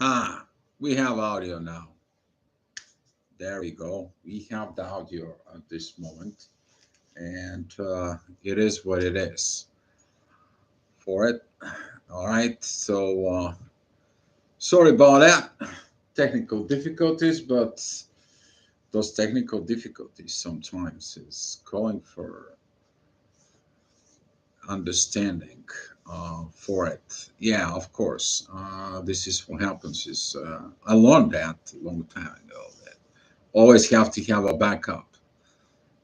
Ah, we have audio now. There we go. We have the audio at this moment, and it is what it is for it. All right. So sorry about that. Technical difficulties, but those technical difficulties sometimes is calling for understanding for it. Yeah, of course. This is what happens. Is I learned that a long time ago. That always have to have a backup.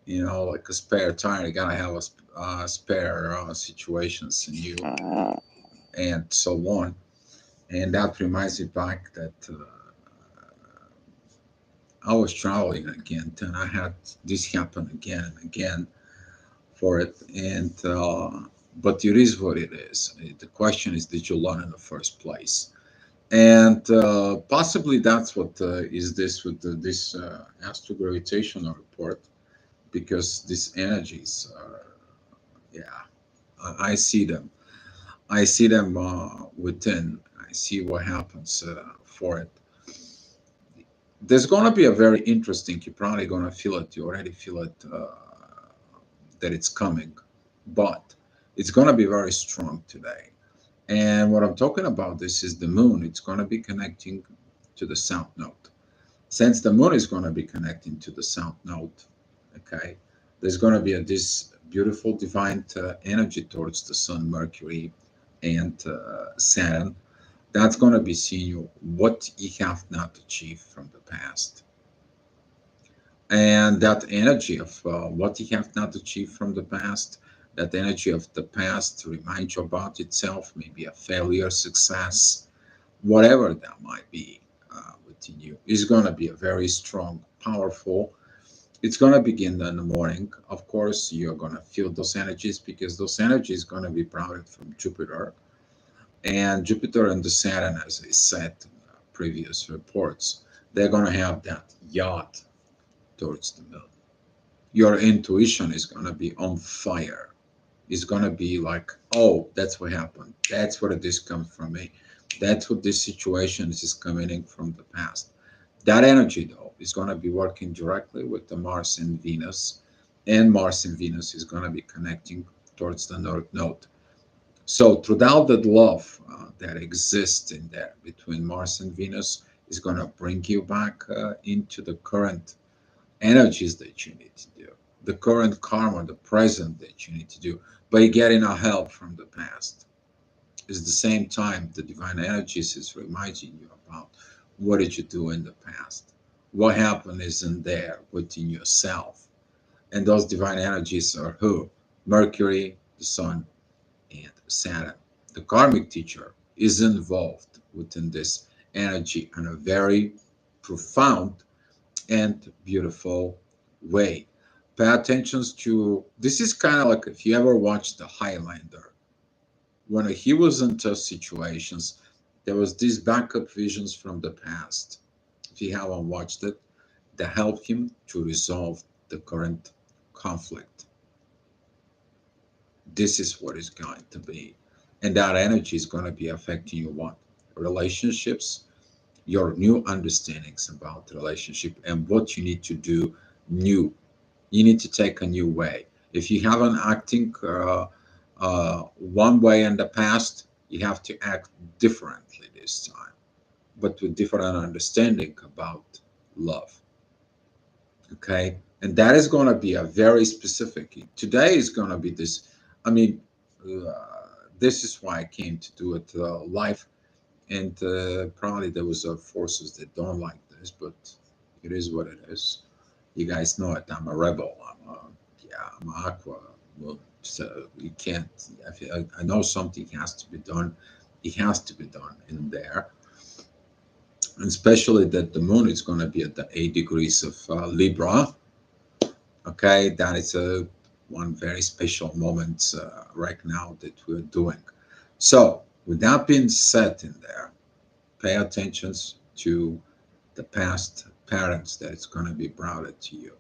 Like a spare tire. You gotta have a spare situations in you and so on. And that reminds me back that I was traveling again, and I had this happen again and again for it. And but it is what it is. The question is, did you learn in the first place? And possibly that's what is this with this astrogravitational report, because these energies are, yeah, I see them. I see them within. I see what happens for it. There's going to be a very interesting. You're probably going to feel it. You already feel it that it's coming, but it's going to be very strong today. And what I'm talking about this is the moon. It's going to be connecting to the south node. Since the moon is going to be connecting to the south node, okay, there's going to be this beautiful divine energy towards the sun, Mercury, and Saturn. That's going to be seeing you what you have not achieved from the past. And that energy of what you have not achieved from the past, that energy of the past reminds you about itself, maybe a failure, success, whatever that might be within you, is going to be a very strong, powerful. It's going to begin in the morning. Of course, you're going to feel those energies because those energies going to be brought from Jupiter. And Jupiter and the Saturn, as I said in previous reports, they're going to have that yacht towards the moon. Your intuition is going to be on fire. It's going to be like, oh, that's what happened. That's where this comes from me. That's what this situation is coming in from the past. That energy, though, is going to be working directly with the Mars and Venus. And Mars and Venus is going to be connecting towards the North Node. So, throughout that love that exists in there between Mars and Venus, is going to bring you back into the current energies that you need to do, the current karma, the present that you need to do by getting a help from the past. It's the same time the divine energies is reminding you about what did you do in the past, what happened isn't there within yourself. And those divine energies are who? Mercury, the Sun, and Saturn. The karmic teacher is involved within this energy in a very profound and beautiful way. Pay attention to this. Is kind of like if you ever watched the Highlander, when he was in tough situations, there was these backup visions from the past. If you haven't watched it, that help him to resolve the current conflict. This is what is going to be. And that energy is going to be affecting you what? Relationships, your new understandings about the relationship and what you need to do new. You need to take a new way. If you haven't acting one way in the past, you have to act differently this time, but with different understanding about love. Okay, and that is going to be a very specific. Today is going to be this. I mean, this is why I came to do it live, and probably there was forces that don't like this, but it is what it is. You guys know it. I'm a rebel. I'm an aqua. Well, so you can't. I know something has to be done. It has to be done in there, and especially that the moon is going to be at the 8 degrees of Libra. Okay, that is a one very special moment right now that we're doing. So, with that being said, in there, pay attention to the past patterns that it's going to be brought to you,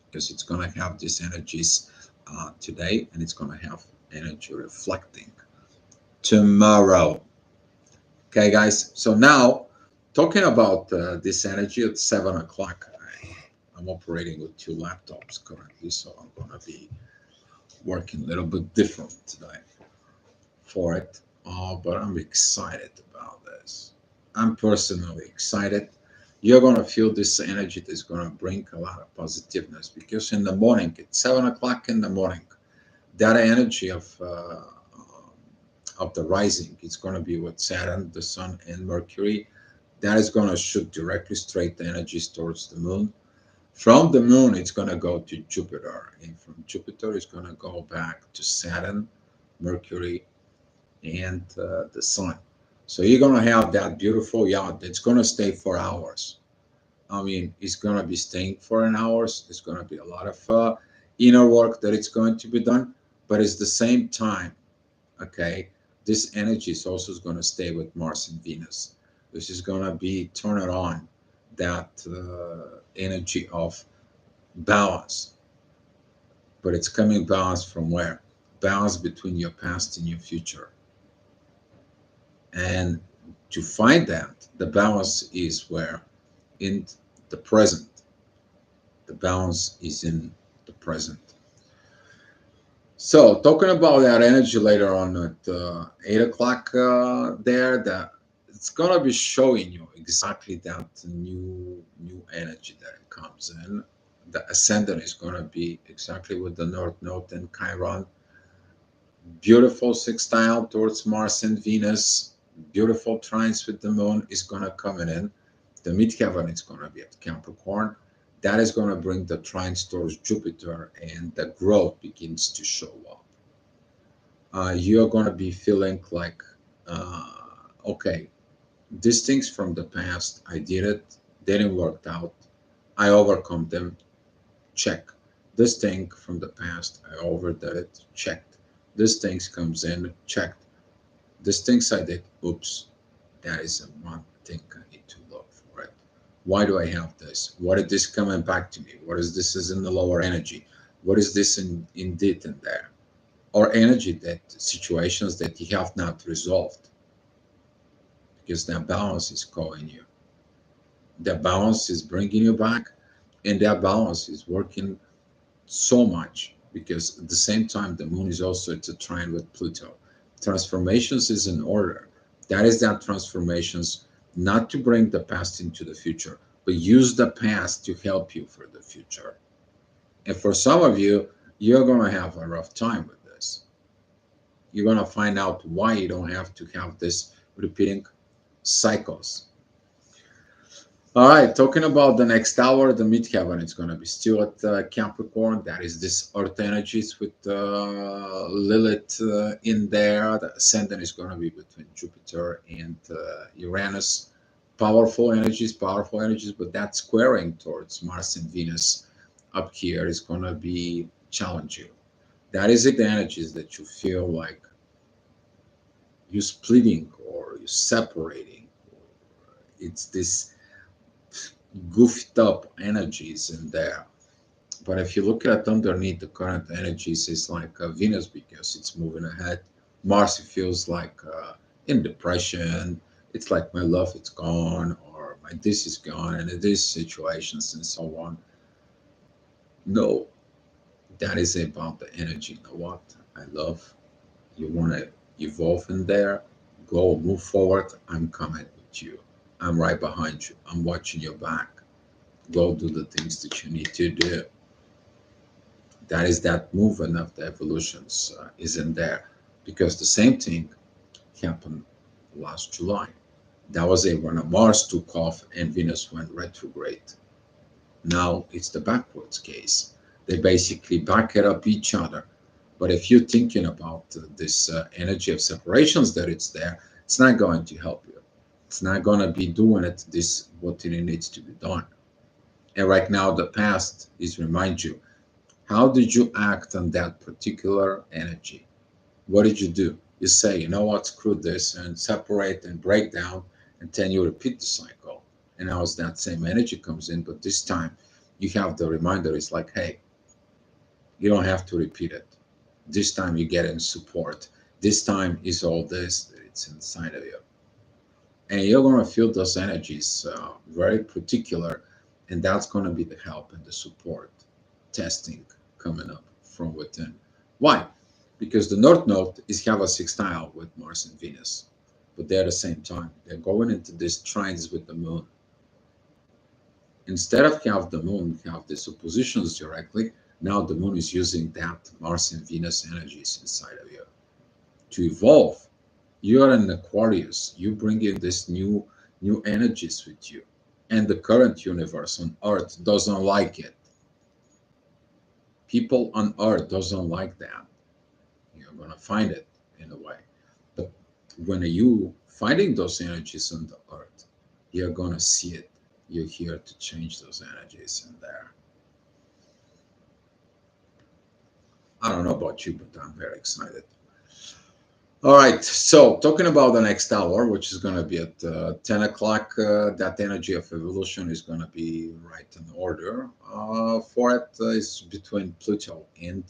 because it's going to have these energies today, and it's going to have energy reflecting tomorrow. Okay, guys. So now Talking about this energy at 7 o'clock, I'm operating with two laptops currently, so I'm going to be working a little bit different today for it. But I'm excited about this. I'm personally excited. You're going to feel this energy that's going to bring a lot of positiveness because in the morning, at 7 o'clock in the morning, that energy of the rising is going to be with Saturn, the Sun, and Mercury. That is going to shoot directly straight the energies towards the moon. From the moon, it's going to go to Jupiter, and from Jupiter, it's going to go back to Saturn, Mercury, and the Sun. So you're going to have that beautiful yacht that's going to stay for hours. I mean, it's going to be staying for an hours. There's going to be a lot of inner work that it's going to be done, but it's the same time, okay, this energy is also going to stay with Mars and Venus. This is going to be turn it on, that energy of balance, but it's coming balance from where? Balance between your past and your future. And to find that, the balance is where? In the present. The balance is in the present. So, talking about that energy later on at 8 o'clock there, that it's gonna be showing you exactly that new energy that it comes in. The ascendant is gonna be exactly with the North Node and Chiron. Beautiful sextile towards Mars and Venus. Beautiful trines with the Moon is gonna come in. The midheaven is gonna be at Capricorn. That is gonna bring the trines towards Jupiter, and the growth begins to show up. You're going to be feeling like, uh, okay, these things from the past, I did it, didn't work out, I overcome them, check. This thing from the past, I overdid it, checked. This things comes in, checked. This things I did, oops, that is a one thing I need to look for it. Why do I have this? What is this coming back to me? What is this is in the lower energy? What is this in it in there? Or energy that situations that you have not resolved because that balance is calling you. That balance is bringing you back, and that balance is working so much because at the same time the moon is also it's a trine with Pluto. Transformations is in order. That is that transformations not to bring the past into the future, but use the past to help you for the future. And for some of you, you're going to have a rough time with this. You're going to find out why you don't have to have this repeating cycles. All right, talking about the next hour, the midheaven is going to be still at Capricorn. That is this Earth energies with Lilith in there. The ascendant is going to be between Jupiter and Uranus. Powerful energies, but that squaring towards Mars and Venus up here is going to be challenging. That is the energies that you feel like you splitting or you separating. It's this goofed up energies in there. But if you look at underneath the current energies, it's like Venus because it's moving ahead. Mars it feels like in depression. It's like my love it's gone or my this is gone and it is situations and so on. No, that is about the energy. You know what? I love. You want to evolve in there, go move forward. I'm coming with you. I'm right behind you. I'm watching your back. Go do the things that you need to do. That is that movement of the evolutions is in there because the same thing happened last July. That was it when Mars took off and Venus went retrograde. Now it's the backwards case. They basically back it up each other. But if you're thinking about this energy of separations that it's there, it's not going to help you. It's not going to be doing it this what it needs to be done. And right now, the past is remind you how did you act on that particular energy? What did you do? You say, you know what, screw this, and separate and break down, and then you repeat the cycle. And now it's that same energy comes in, but this time you have the reminder. It's like, hey, you don't have to repeat it. This time you get in support. This time is all this that it's inside of you. and you're going to feel those energies very particular, and that's going to be the help and the support testing coming up from within. Why? Because the North Node is have a sextile with Mars and Venus, but they're at the same time they're going into these trines with the Moon. Instead of have the Moon have these oppositions directly, now the Moon is using that Mars and Venus energies inside of you to evolve. You're an Aquarius. You bring in this new energies with you, and the current universe on Earth doesn't like it. People on Earth doesn't like that. You're gonna find it in a way, but when you finding those energies on the Earth, you're gonna see it. You're here to change those energies in there. I don't know about you, but I'm very excited. All right, so talking about the next hour, which is going to be at 10 o'clock, that energy of evolution is going to be right in order. For it is between Pluto and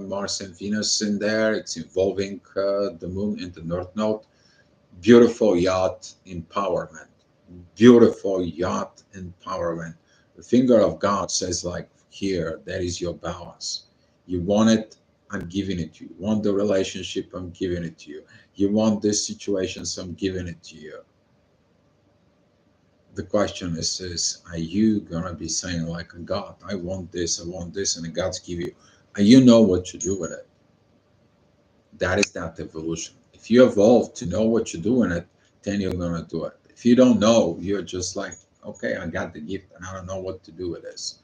Mars and Venus in there. It's involving the moon in the North Node. Beautiful yacht empowerment. Beautiful yacht empowerment. The finger of God says, like, here, that is your balance. You want it, I'm giving it to you. You want the relationship, I'm giving it to you. You want this situation, so I'm giving it to you. The question is are you gonna be saying like, God, I want this, and God's give you, and you know what to do with it? That is that evolution. If you evolve to know what you do in it, then you're gonna do it. If you don't know, you're just like, okay, I got the gift and I don't know what to do with this.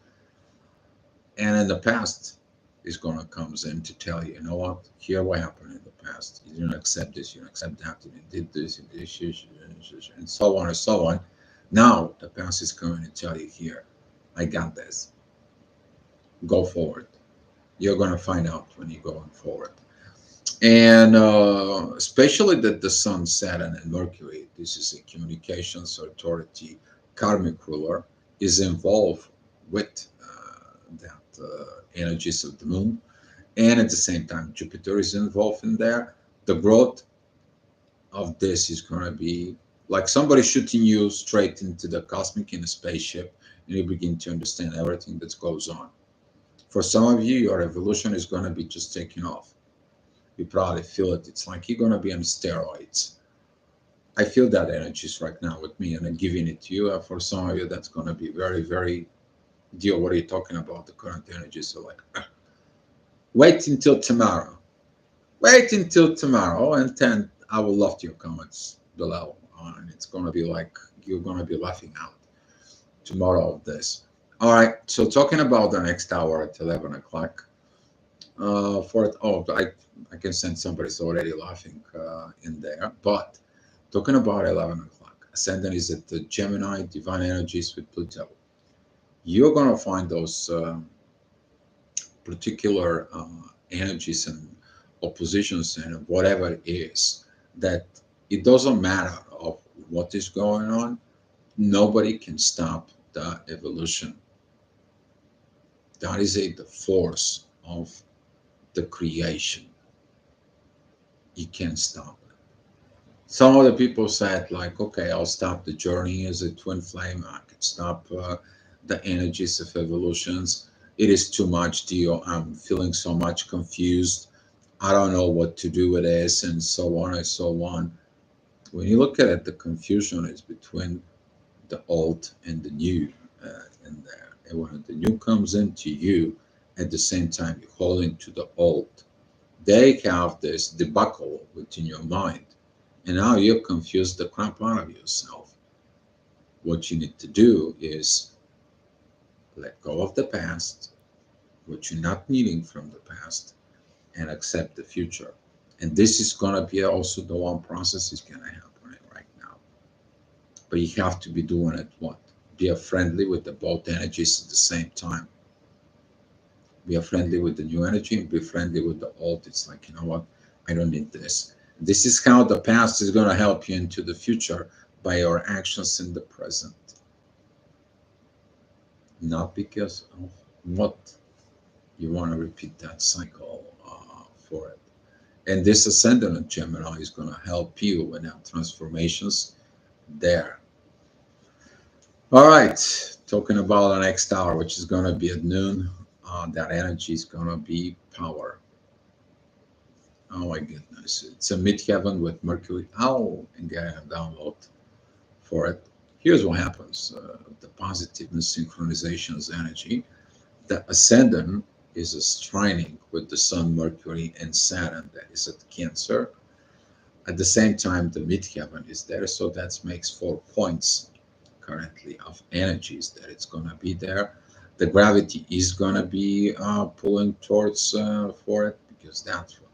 And in the past is gonna comes in to tell you, you know what, here what happened in the past. You didn't accept this, you didn't accept that, you did this, you did this, and so on and so on. Now the past is coming to tell you here, I got this. Go forward. You're gonna find out when you're going forward. And especially that the Sun, Saturn, and Mercury, this is a communications authority, karmic ruler, is involved with that energies of the Moon, and at the same time, Jupiter is involved in there. The growth of this is going to be like somebody shooting you straight into the cosmic in a spaceship, and you begin to understand everything that goes on. For some of you, your evolution is going to be just taking off. You probably feel it. It's like you're going to be on steroids. I feel that energies right now with me, and I'm giving it to you. For some of you, that's going to be very, very deal. What are you talking about? The current energies are like, wait until tomorrow. Wait until tomorrow, and then I will love your comments below. And it's going to be like you're going to be laughing out tomorrow of this. All right. So talking about the next hour at 11 o'clock. For it, oh, I can sense somebody's already laughing in there. But talking about 11 o'clock, ascendant is at the Gemini, divine energies with Pluto. You're going to find those particular energies and oppositions and whatever it is, that it doesn't matter of what is going on. Nobody can stop the evolution. That is the force of the creation. You can't stop it. Some of the people said like, okay, I'll stop the journey as a twin flame. I can stop the energies of evolutions. It is too much, deal. I'm feeling so much confused. I don't know what to do with this, and so on and so on. When you look at it, the confusion is between the old and the new in there. And when the new comes into you, at the same time you're holding to the old, they have this debacle within your mind. And now you've confused the crap out of yourself. What you need to do is let go of the past, what you're not needing from the past, and accept the future. And this is going to be also the one process is going to happen right now. But you have to be doing it what? Be friendly with the both energies at the same time. Be friendly with the new energy and be friendly with the old. It's like, you know what? I don't need this. This is how the past is going to help you into the future by your actions in the present. Not because of what you want to repeat that cycle for it. And this ascendant of Gemini is going to help you with that transformations there. All right, talking about the next hour, which is going to be at noon. That energy is going to be power. Oh my goodness. It's a midheaven with Mercury. Oh, and get a download for it. Here's what happens the positiveness synchronization's energy. The ascendant is a strining with the Sun, Mercury, and Saturn that is at Cancer. At the same time, the midheaven is there, so that makes 4 points currently of energies that it's going to be there. The gravity is going to be pulling towards for it because that's what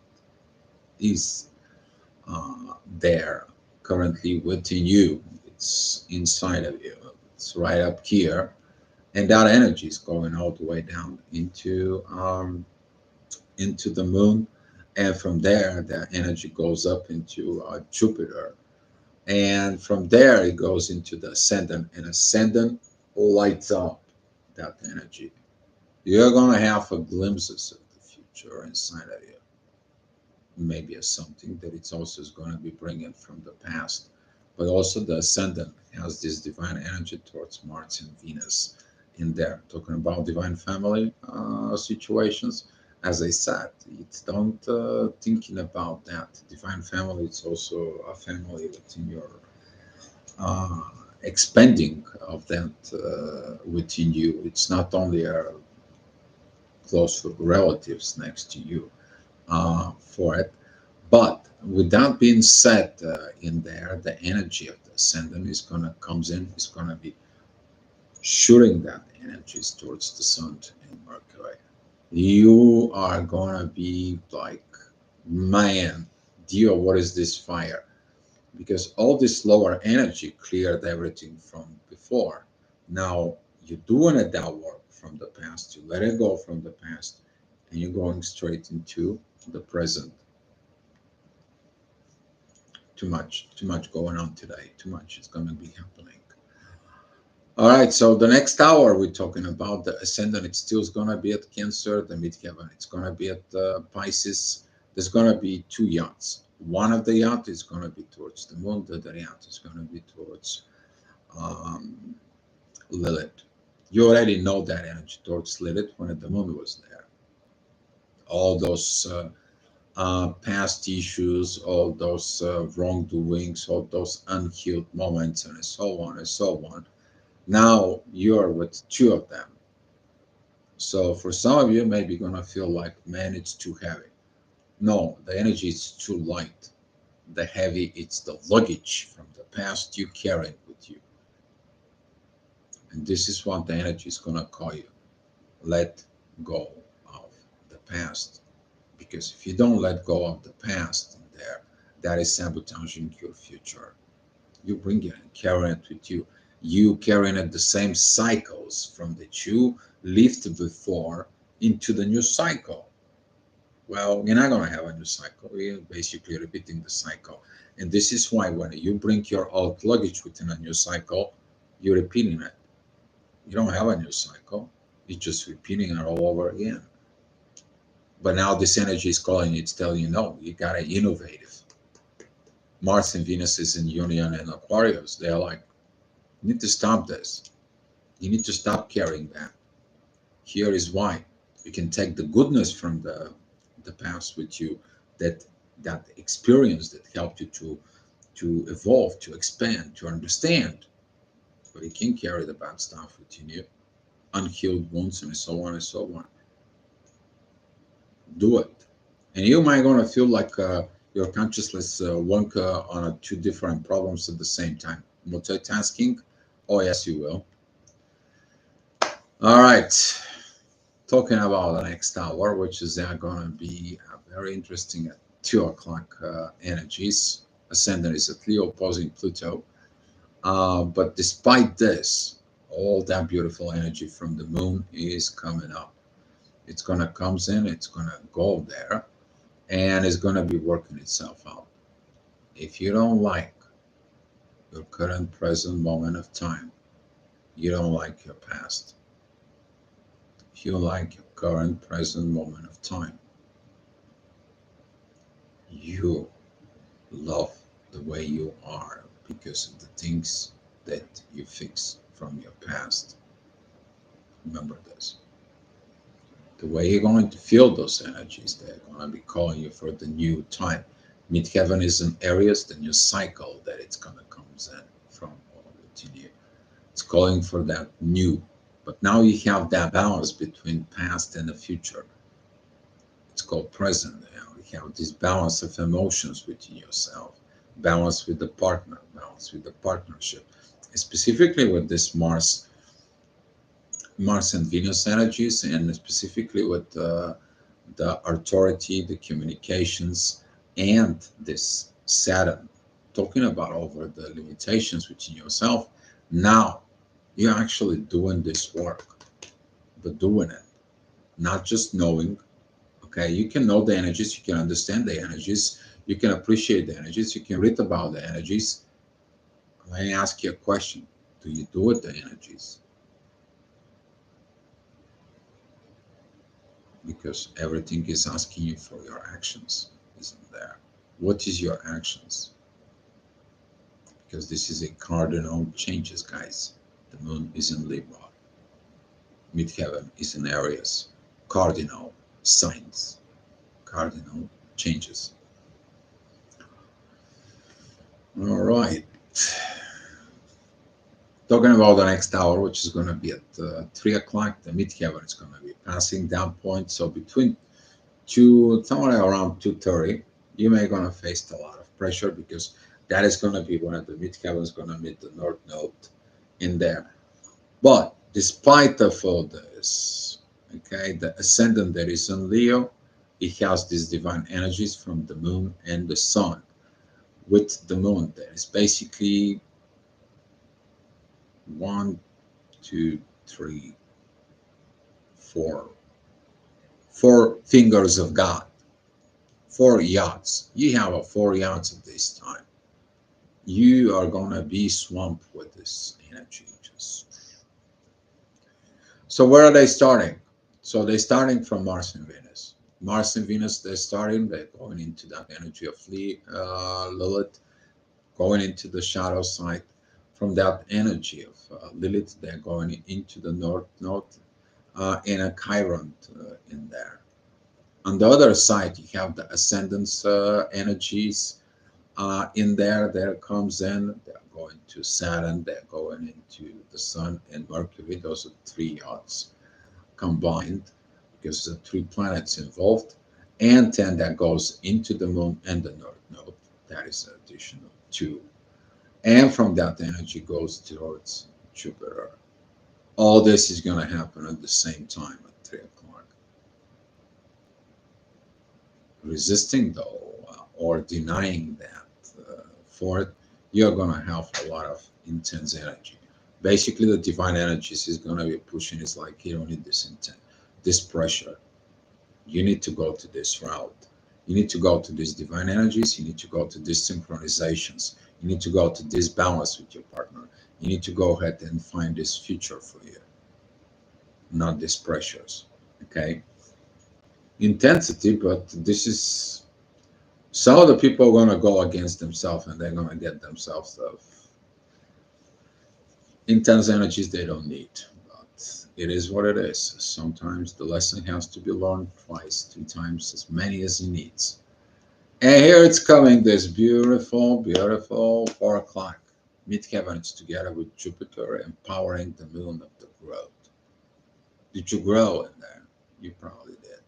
is there currently within you. It's inside of you. It's right up here, and that energy is going all the way down into the moon, and from there, that energy goes up into Jupiter, and from there it goes into the ascendant, and ascendant lights up that energy. You're gonna have a glimpses of the future inside of you, maybe as something that it's also is going to be bringing from the past. But also the ascendant has this divine energy towards Mars and Venus in there. Talking about divine family situations, as I said, it's don't thinking about that. Divine family, it's also a family within your uh, expanding of that within you. It's not only a close relatives next to you for it. But with that being said, in there, the energy of the ascendant is gonna comes in, is gonna be shooting that energies towards the sun and Mercury. You are gonna be like, man, dear, what is this fire? Because all this lower energy cleared everything from before. Now you're doing it that work from the past. You let it go from the past, and you're going straight into the present. Too much going on today. Too much is going to be happening. All right, so the next hour we're talking about the ascendant. It still is going to be at Cancer, the midheaven. It's going to be at Pisces. There's going to be two yachts. One of the yacht is going to be towards the moon. The other yacht is going to be towards um, Lilith. You already know that energy towards Lilith when the moon was there. All those past issues, all those wrongdoings, all those unhealed moments, and so on and so on. Now you're with two of them. So for some of you, maybe gonna feel like, man, it's too heavy. No, the energy is too light. The heavy, it's the luggage from the past you carrying with you. And this is what the energy is gonna call you. Let go of the past. Because if you don't let go of the past in there, that is sabotaging your future. You bring it and carry it with you. You carrying it the same cycles from that you lived before into the new cycle. Well, you're not gonna have a new cycle. You're basically repeating the cycle. And this is why when you bring your old luggage within a new cycle, you're repeating it. You don't have a new cycle. You're just repeating it all over again. But now this energy is calling you, it's telling you, no, you gotta innovate. Mars and Venus is in union and Aquarius. They're like, you need to stop this. You need to stop carrying that. Here is why. You can take the goodness from the past with you, that that experience that helped you to evolve, to expand, to understand. But you can carry the bad stuff within you, unhealed wounds, and so on and so on. Do it. And you might gonna feel like your consciousness work on two different problems at the same time. Multitasking. Oh yes, you will. All right. Talking about the next hour, which is gonna be very interesting at 2 o'clock energies. Ascendant is at Leo, opposing Pluto. But despite this, all that beautiful energy from the moon is coming up. It's gonna comes in. It's gonna go there and it's going to be working itself out. If you don't like your current present moment of time, you don't like your past. If you like your current present moment of time, you love the way you are. because of the things that you fix from your past. Remember this. The way you're going to feel those energies, they're going to be calling you for the new time. Midheaven is in Aries, the new cycle that it's going to comes in from all within you. It's calling for that new. But now you have that balance between past and the future. It's called present. You have this balance of emotions within yourself, balance with the partner, balance with the partnership. Specifically with this Mars and Venus energies, and specifically with the authority, the communications, and this Saturn, talking about over the limitations within yourself. Now you're actually doing this work, but doing it, not just knowing. Okay, you can know the energies, you can understand the energies, you can appreciate the energies, you can read about the energies. Let me ask you a question: do you do with the energies? Because everything is asking you for your actions, isn't there? What is your actions? Because this is a cardinal changes, guys. The moon is in Libra, midheaven is in Aries, cardinal signs, cardinal changes. All right. Talking about the next hour, which is going to be at 3 o'clock, the midheaven is going to be passing down point. So between somewhere around 2:30, you may going to face a lot of pressure because that is going to be when the midheaven is going to meet the north node in there. But despite of all this, okay, the ascendant that is in Leo, it has these divine energies from the moon and the sun. With the moon, that is basically one, two, three, four fingers of God, 4 yachts. You have a 4 yachts at this time. You are gonna be swamped with this energy. So where are they starting? So they're starting from Mars and Venus. Mars and Venus, they're going into that energy of Lilith, going into the shadow side. From that energy of Lilith, they're going into the north node in a Chiron in there. On the other side, you have the ascendance energies in there. There comes in, they're going to Saturn, they're going into the Sun and Mercury. Those are 3 yachts combined because the 3 planets involved. And then that goes into the Moon and the North Node. That is an additional 2. And from that energy goes towards Jupiter. All this is going to happen at the same time at 3 o'clock. Resisting though or denying that for it, you're going to have a lot of intense energy. Basically the divine energies is going to be pushing. It's like you don't need this intent, this pressure. You need to go to this route. You need to go to these divine energies. You need to go to these synchronizations. You need to go to this balance with your partner. You need to go ahead and find this future for you, not these pressures. Okay, intensity, but this is some of the people are going to go against themselves and they're going to get themselves of intense energies they don't need. But it is what it is. Sometimes the lesson has to be learned twice, 3 times as many as he needs. And here it's coming, this beautiful, beautiful 4 o'clock. Midheaven is together with Jupiter, empowering the moon of the growth. Did you grow in there? You probably did.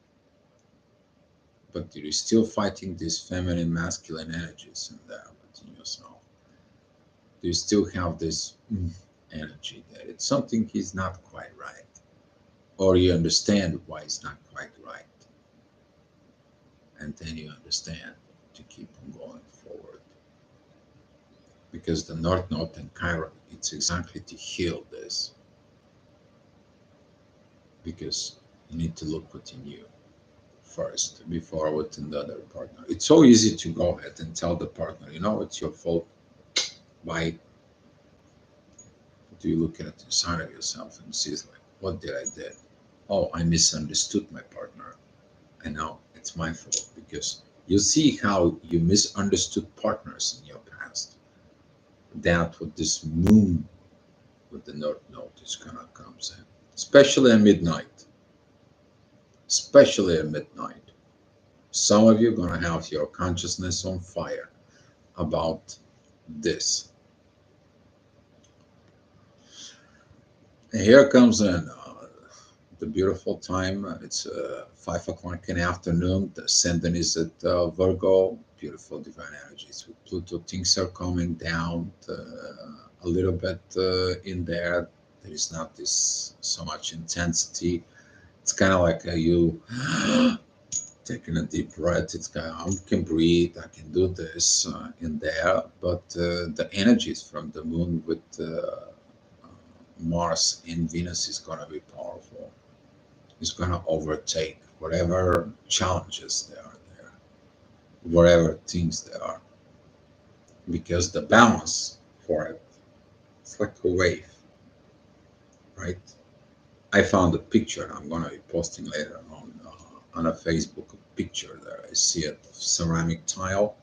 But you're still fighting these feminine, masculine energies in there within yourself. Do you still have this energy that it's something is not quite right? Or you understand why it's not quite right. And then you understand to keep on going forward. Because the North Node and Chiron, it's exactly to heal this. Because you need to look within you first before within the other partner. It's so easy to go ahead and tell the partner, you know, it's your fault. Why do you look at inside of yourself and see like, what did I did? Oh, I misunderstood my partner. I know it's my fault because you see how you misunderstood partners in your past. that what this moon with the North Node is gonna comes in, especially at midnight. Especially at midnight, some of you are gonna have your consciousness on fire about this. And here comes in the beautiful time. It's 5 o'clock in the afternoon. The ascendant is at Virgo. Beautiful divine energies with Pluto. Things are coming down a little bit in there. There is not this so much intensity. It's kind of like you taking a deep breath. It's kind of, I can breathe. I can do this in there. But the energies from the moon with Mars and Venus is going to be powerful. It's going to overtake whatever challenges there are there, whatever things there are, because the balance for it, it's like a wave, right? I found a picture. I'm going to be posting later on a Facebook a picture there. I see it of ceramic tile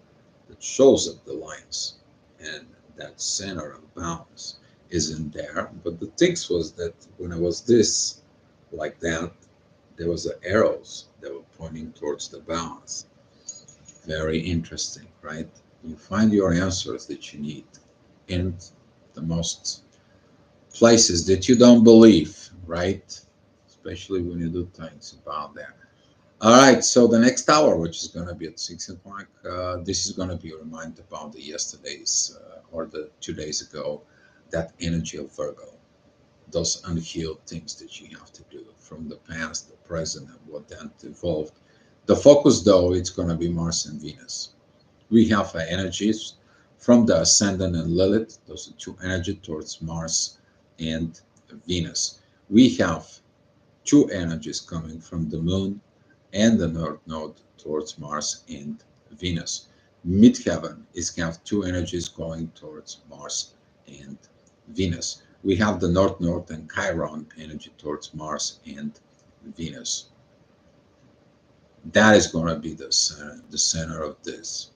that shows up the lines, and that center of balance isn't there. But the thing was that when it was this like that, there was the arrows that were pointing towards the balance. Very interesting, right? You find your answers that you need in the most places that you don't believe, right? Especially when you do things about that. All right, so the next hour, which is going to be at 6 o'clock, this is going to be a reminder about the yesterday's or the 2 days ago, that energy of Virgo, those unhealed things that you have to do from the past, the present, and what then evolved. The focus, though, it's going to be Mars and Venus. We have energies from the ascendant and Lilith, those are two energies towards Mars and Venus. We have two energies coming from the moon and the North Node towards Mars and Venus. Midheaven is have two energies going towards Mars and Venus. We have the North Node and Chiron energy towards Mars and Venus. That is going to be the center of this.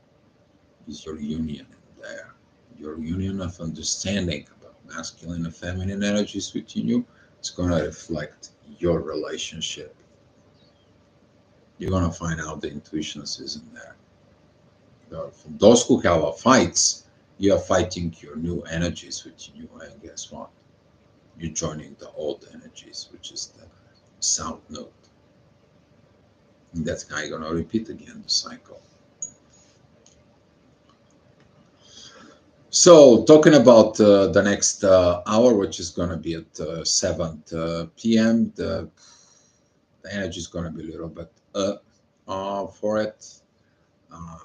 Is your union in there, your union of understanding about masculine and feminine energies within you. It's going to reflect your relationship. You're going to find out the intuitions is in there. For those who have a fights, you are fighting your new energies within you, and guess what? You're joining the old energies, which is the south node. And that's how you're going to repeat again the cycle. So, talking about the next hour, which is going to be at 7 p.m., the energy is going to be a little bit for it. Uh,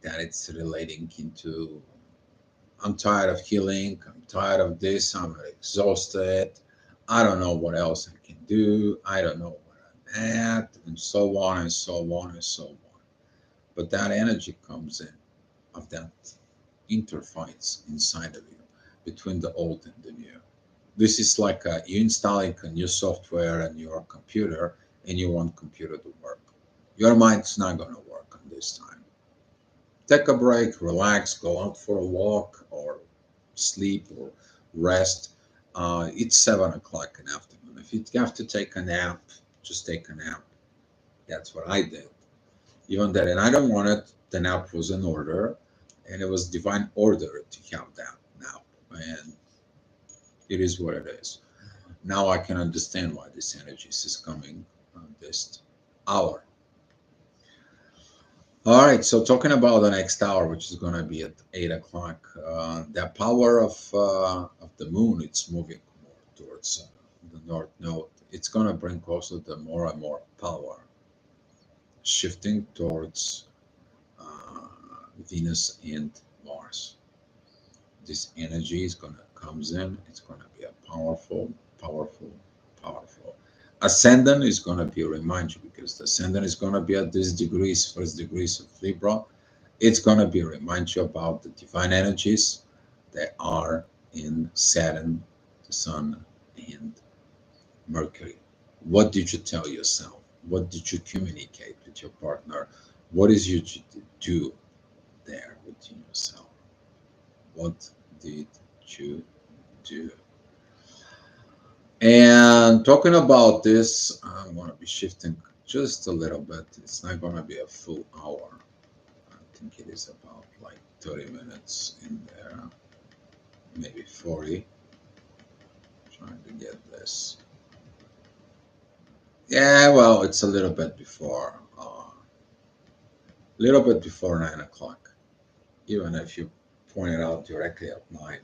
that it's relating into I'm tired of healing, I'm tired of this, I'm exhausted, I don't know what else I can do, I don't know where I'm at, and so on and so on and so on. But that energy comes in of that interface inside of you between the old and the new. This is like you installing a new software on your computer and you want computer to work. Your mind's not going to work on this time. Take a break, relax, go out for a walk or sleep or rest. It's 7 o'clock in the afternoon. If you have to take a nap, just take a nap. That's what I did. Even that, and I don't want it. The nap was in order, and it was divine order to have that nap. And it is what it is. Now I can understand why this energy is coming this hour. All right, so talking about the next hour, which is going to be at 8 o'clock, the power of the moon, it's moving more towards the north node. It's going to bring also the more and more power, shifting towards Venus and Mars. This energy is going to comes in. It's going to be a powerful, powerful, powerful. Ascendant is going to be a reminder because the ascendant is going to be at this degrees, first degrees of Libra. It's going to be a reminder about the divine energies that are in Saturn, the Sun, and Mercury. What did you tell yourself? What did you communicate with your partner? What is you to do there within yourself? What did you do? And talking about this, I'm going to be shifting just a little bit. It's not going to be a full hour. I think it is about like 30 minutes in there, maybe 40. Trying to get this. Yeah, well, it's a little bit before 9 o'clock. Even if you point it out directly at 9,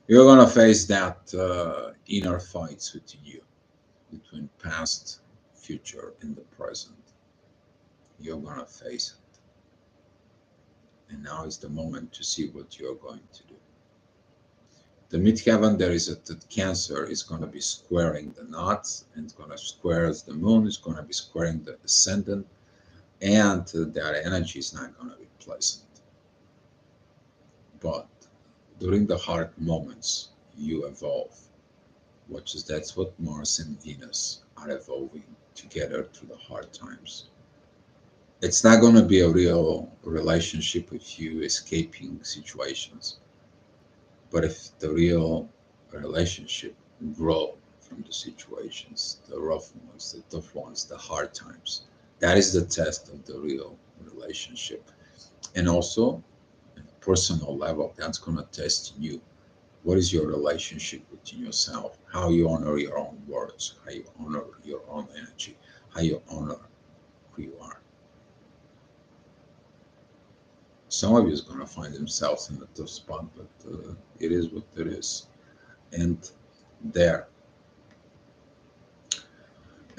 you're gonna face that inner fights within you between past, future, and the present. You're gonna face it, and now is the moment to see what you're going to do. The midheaven, there is a Cancer is going to be squaring the knots, and it's going to square the moon. It's going to be squaring the ascendant, and that energy is not going to be pleasant. But during the hard moments, you evolve. That's what Mars and Venus are evolving together through the hard times. It's not going to be a real relationship with you escaping situations, but if the real relationship grow from the situations, the rough ones, the tough ones, the hard times, that is the test of the real relationship. And also, at a personal level, that's going to test you. What is your relationship within yourself? How you honor your own words, how you honor your own energy, how you honor who you are. Some of you is going to find themselves in a tough spot, but it is what it is. And there.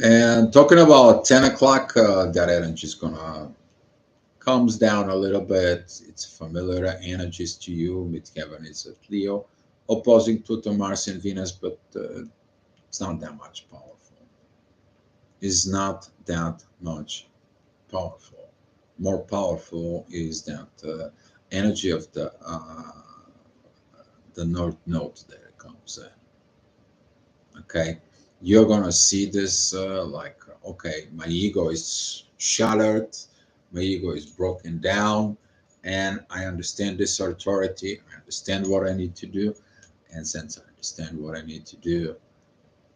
And talking about 10 o'clock, that energy is going to comes down a little bit. It's familiar energies to you. Midheaven is at Leo, opposing Pluto, Mars, and Venus, but it's not that much powerful. It's not that much powerful. More powerful is that energy of the North Node that it comes in. Okay, you're gonna see this like, okay, my ego is shattered, my ego is broken down, and I understand this authority. I understand what I need to do, and since I understand what I need to do,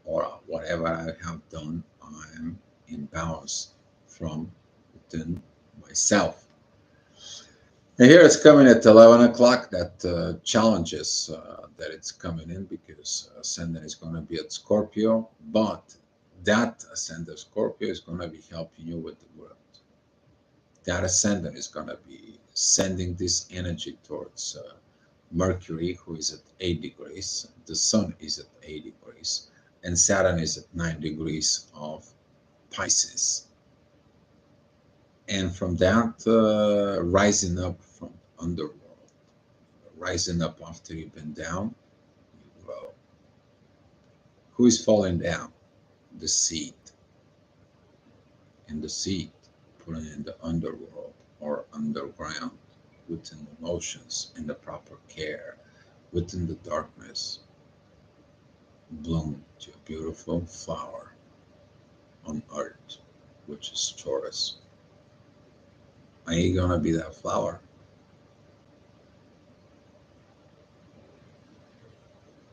or whatever I have done, I'm in balance from within myself. And here it's coming at 11 o'clock. That challenges that it's coming in because Ascendant is going to be at Scorpio, but that Ascendant Scorpio is going to be helping you with the world. That Ascendant is going to be sending this energy towards Mercury, who is at 8 degrees, the Sun is at 8 degrees, and Saturn is at 9 degrees of Pisces. And from that, rising up from underworld, rising up after you've been down, you grow. Who is falling down? The seed. And the seed put in the underworld or underground, within emotions, in the proper care, within the darkness, bloom to a beautiful flower on earth, which is Taurus. Are you gonna be that flower?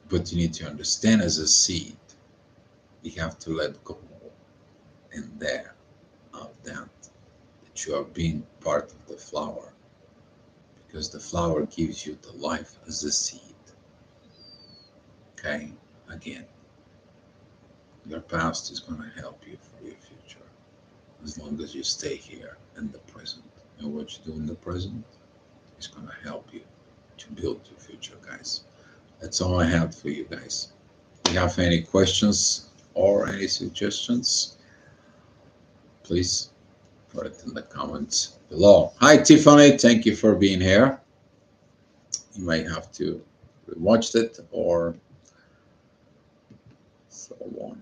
But you need to understand, as a seed, you have to let go in there of that you are being part of the flower, because the flower gives you the life as a seed. Okay, again, your past is going to help you for your future as long as you stay here in the present. And what you do in the present is going to help you to build your future, guys. That's all I have for you guys. If you have any questions or any suggestions, please put it in the comments below. Hi, Tiffany. Thank you for being here. You might have to watch it or so on.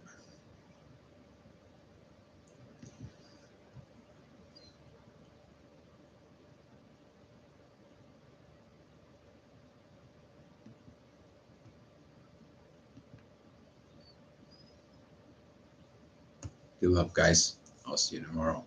Good luck, guys. I'll see you tomorrow.